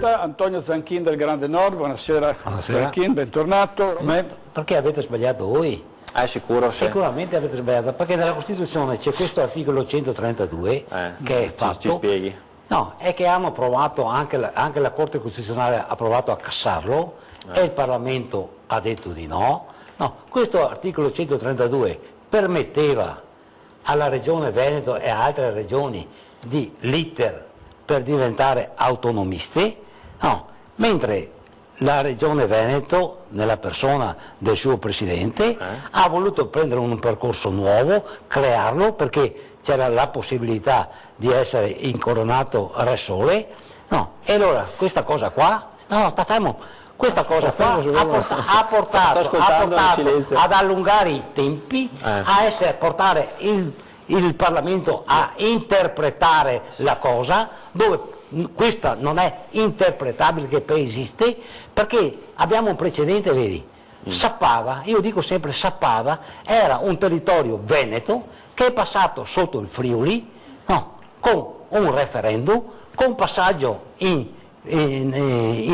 diretta, Antonio Zanchin del Grande Nord, buonasera. Zanchin, bentornato. Perché avete sbagliato voi? Sicuro, sì. Sicuramente avete sbagliato, perché nella Costituzione c'è questo articolo 132 che è fatto... Ci spieghi? No, è che hanno provato, anche la Corte Costituzionale ha provato a cassarlo e il Parlamento ha detto di no. No, questo articolo 132 permetteva alla Regione Veneto e a altre regioni di l'iter per diventare autonomisti, no, mentre la Regione Veneto, nella persona del suo Presidente, ha voluto prendere un percorso nuovo, crearlo, perché c'era la possibilità di essere incoronato Re Sole, no, e allora questa cosa qua, no, sta fermo, questa cosa qua ha portato ad allungare i tempi, a portare il Parlamento a interpretare la cosa, dove questa non è interpretabile, che poi esiste, perché abbiamo un precedente, vedi, Sappada, io dico sempre Sappada, era un territorio veneto che è passato sotto il Friuli, no, con un referendum, con passaggio in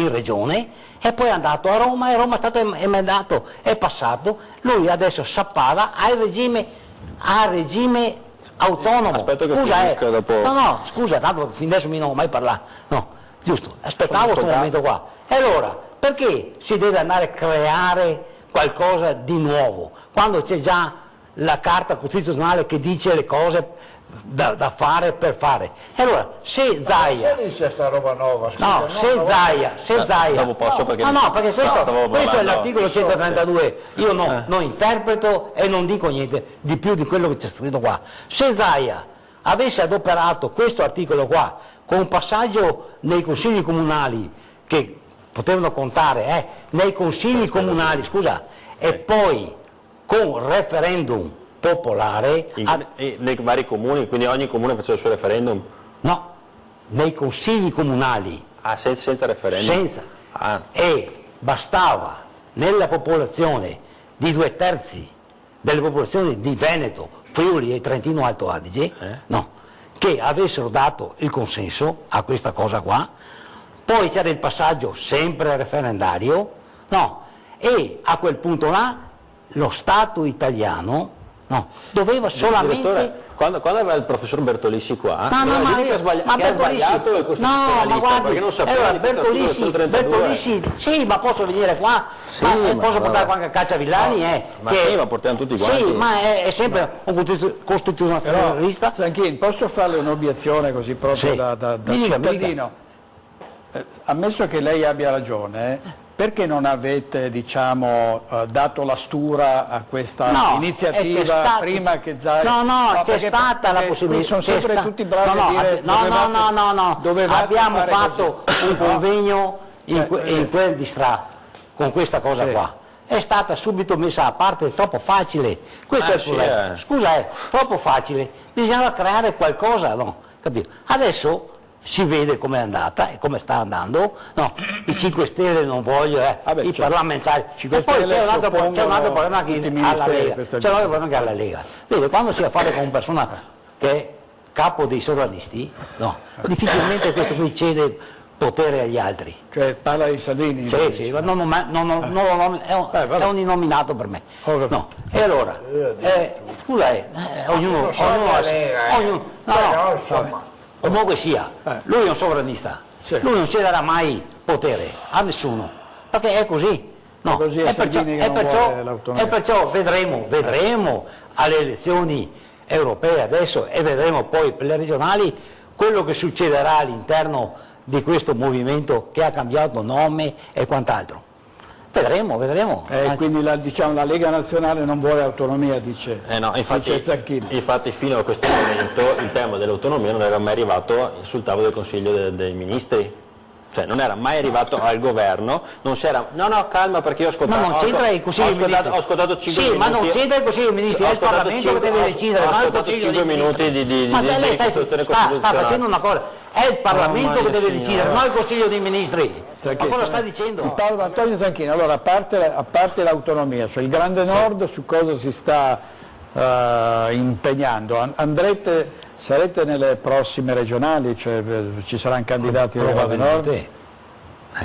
regione, e poi è andato a Roma, e Roma è stato emendato, è passato, lui adesso Sappada ha il regime autonomo. Aspetto che finisca dopo. No, scusa, tanto fin adesso mi non ho mai parlato. No, giusto, aspettavo questo momento qua. E allora, perché si deve andare a creare qualcosa di nuovo, quando c'è già la Carta Costituzionale che dice le cose da fare per fare? E allora, se Zaia... Se dice sta roba nuova, scusa, no, se Zaia... Dopo posso, perché perché questo è l'articolo 132, io non interpreto e non dico niente di più di quello che c'è scritto qua. Se Zaia avesse adoperato questo articolo qua, con un passaggio nei consigli comunali, che potevano contare, nei consigli comunali, scusa, e poi con referendum popolare nei vari comuni, quindi ogni comune faceva il suo referendum? No, nei consigli comunali. Senza referendum? Senza. E bastava nella popolazione di 2/3 delle popolazioni di Veneto, Friuli e Trentino Alto Adige, no, che avessero dato il consenso a questa cosa qua. Poi c'era il passaggio sempre referendario, no, e a quel punto là lo Stato italiano, no, doveva solamente... Direttore, quando aveva il professor Bertolissi qua, ha sbagliato il costituzionalista, perché non sapeva di Bertolissi, sì, ma posso venire qua, sì, posso portare qua anche Cacciavillani, ma portiamo tutti quanti. Sì, ma è sempre un costituzionalista. Zanchin, posso farle un'obiezione così proprio da cittadino? Ammesso che lei abbia ragione, perché non avete, diciamo, dato la stura a questa iniziativa prima che Zaia... No, c'è stata la possibilità. Sono sempre tutti bravi a dire abbiamo fatto un convegno in quel distratto con questa cosa qua. È stata subito messa a parte, è troppo facile. Questo è il problema. Scusa, è troppo facile. Bisognava creare qualcosa, no? Capito? Adesso si vede com'è andata e come sta andando, no, i 5 Stelle non vogliono, i parlamentari, e poi c'è un altro problema che alla Lega, vede, quando si ha a fare con una persona che è capo dei sovranisti, no, difficilmente questo qui cede potere agli altri. Cioè parla di Salvini? Sì, è un innominato per me. No. E allora, scusa, ognuno comunque sia, lui è un sovranista, lui non cederà mai potere a nessuno, perché è così. No, e perciò vedremo alle elezioni europee adesso, e vedremo poi per le regionali quello che succederà all'interno di questo movimento che ha cambiato nome e quant'altro. Vedremo. Quindi la Lega Nazionale non vuole autonomia, dice Zanchin. Infatti fino a questo momento il tema dell'autonomia non era mai arrivato sul tavolo del Consiglio dei Ministri. Cioè non era mai arrivato al governo, non si era... No, calma, perché io ho ascoltato... No, non c'entra il Consiglio dei Ministri. Ho ascoltato 5 minuti... Sì, ma non c'entra il Consiglio dei Ministri, è il Parlamento che deve decidere. Ho ascoltato 5 minuti di costruzione costituzionale. Sta facendo una cosa, è il Parlamento che deve decidere, non il Consiglio dei Ministri. Ma cosa sta dicendo? Antonio Zanchin, allora a parte l'autonomia, cioè il Grande Nord su cosa si sta impegnando? Sarete nelle prossime regionali, cioè ci saranno candidati del Grande Nord?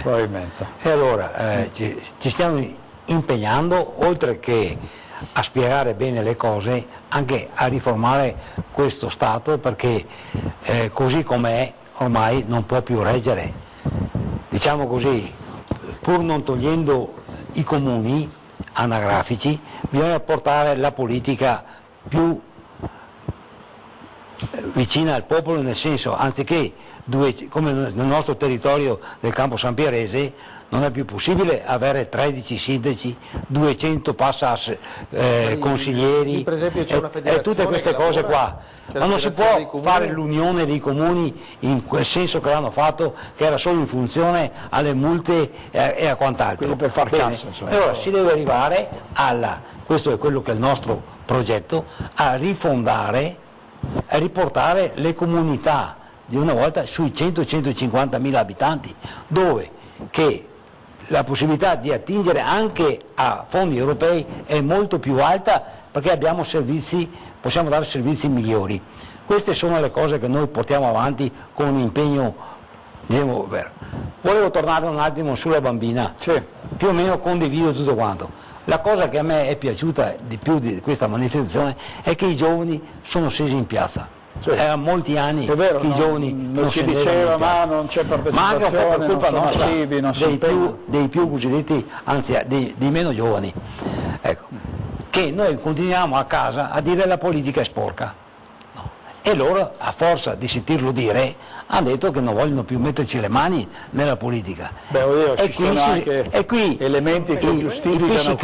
Probabilmente. E allora ci stiamo impegnando, oltre che a spiegare bene le cose, anche a riformare questo Stato, perché così com'è ormai non può più reggere. Diciamo così, pur non togliendo i comuni anagrafici, bisogna portare la politica più vicina al popolo, nel senso, anziché come nel nostro territorio del Campo San Pierese, non è più possibile avere 13 sindaci, 200 consiglieri per esempio c'è una e federazione tutte queste cose qua. Ma non si può fare l'unione dei comuni in quel senso che l'hanno fatto, che era solo in funzione alle multe e a quant'altro. Quindi per far cassa, insomma. Allora si deve arrivare questo è quello che è il nostro progetto, a rifondare, a riportare le comunità di una volta sui 100-150 mila abitanti, dove che la possibilità di attingere anche a fondi europei è molto più alta, perché abbiamo possiamo dare servizi migliori. Queste sono le cose che noi portiamo avanti con un impegno, diciamo, vero. Volevo tornare un attimo sulla bambina, più o meno condivido tutto quanto. La cosa che a me è piaciuta di più di questa manifestazione è che i giovani sono scesi in piazza. Era molti anni è vero, che i giovani non si diceva ma non c'è partecipazione, ma anche per colpa non nostra, attivi, non dei più cosiddetti, anzi dei meno giovani, ecco, che noi continuiamo a casa a dire la politica è sporca, no. E loro, a forza di sentirlo dire, hanno detto che non vogliono più metterci le mani nella politica. Ci sono anche elementi che giustificano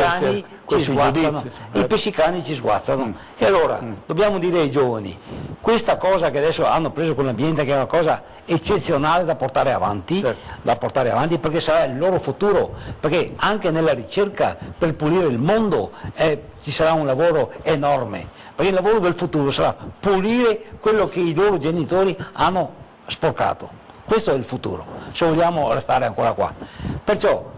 questi giudizi. I pescicani ci sguazzano. E allora dobbiamo dire ai giovani, questa cosa che adesso hanno preso con l'ambiente, che è una cosa eccezionale da portare avanti, perché sarà il loro futuro, perché anche nella ricerca per pulire il mondo ci sarà un lavoro enorme, perché il lavoro del futuro sarà pulire quello che i loro genitori hanno sporcato. Questo è il futuro, se vogliamo restare ancora qua. Perciò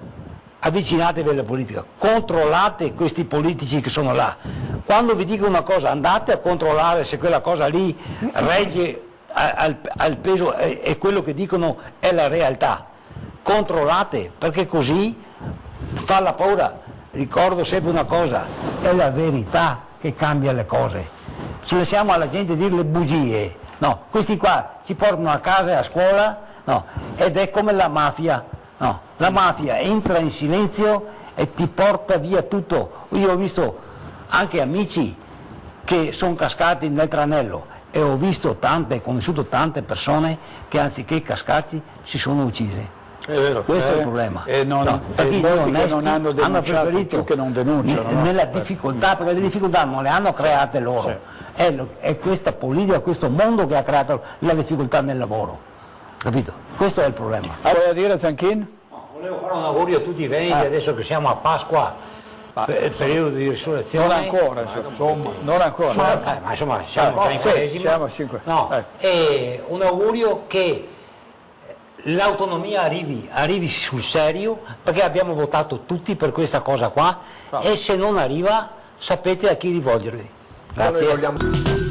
avvicinatevi alla politica, controllate questi politici che sono là. Quando vi dico una cosa, andate a controllare se quella cosa lì regge al peso e quello che dicono è la realtà. Controllate, perché così fa la paura. Ricordo sempre una cosa, è la verità che cambia le cose. Se lasciamo alla gente dire le bugie, no, questi qua ci portano a casa e a scuola, no, ed è come la mafia, no, la mafia entra in silenzio e ti porta via tutto. Io ho visto anche amici che sono cascati nel tranello e ho conosciuto tante persone che anziché cascarci si sono uccise. È vero, questo è il problema. Perché i onesti non hanno denunciato preferito più che non denunciano. Nella difficoltà, perché le difficoltà non le hanno create loro, è questa politica, questo mondo che ha creato la difficoltà nel lavoro, capito? Questo è il problema. Vuoi dire, Zanchin? No, volevo fare un augurio a tutti i veneti, adesso che siamo a Pasqua, per periodo di risurrezione. Non ancora, insomma, non ancora. Ma insomma siamo già in Quaresima. E un augurio che l'autonomia arrivi sul serio, perché abbiamo votato tutti per questa cosa qua, e se non arriva sapete a chi rivolgervi. Grazie.